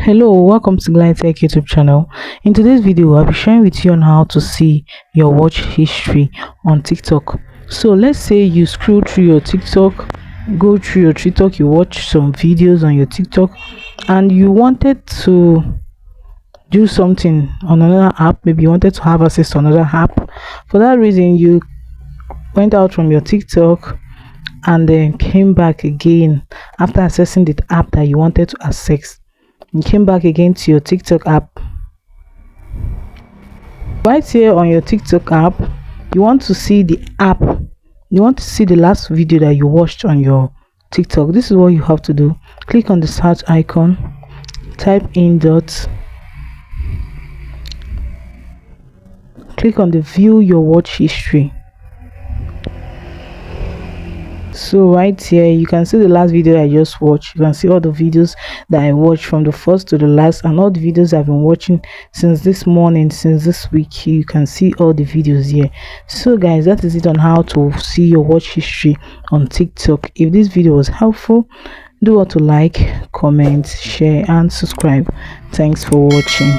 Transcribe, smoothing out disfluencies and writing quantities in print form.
Hello, welcome to Glide Tech YouTube channel. In today's video, I'll be sharing with you on how to see your watch history on TikTok. So let's say you scroll through your TikTok, go through your TikTok, you watch some videos on your TikTok, and you wanted to do something on another app. Maybe you wanted to have access to another app. For that reason, you went out from your TikTok and then came back again after accessing the app that you wanted to access. You came back again to your TikTok app. Right here on your TikTok app, you want to see the app. You want to see the last video that you watched on your TikTok. This is what you have to do. Click on the search icon, type in dot, click on the view your watch history. So right here you can see the last video I just watched. You can see all the videos that I watched from the first to the last, and all the videos I've been watching since this morning, since this week. You can see all the videos here. So guys, that is it on how to see your watch history on TikTok. If this video was helpful, do what to like, comment, share and subscribe. Thanks for watching.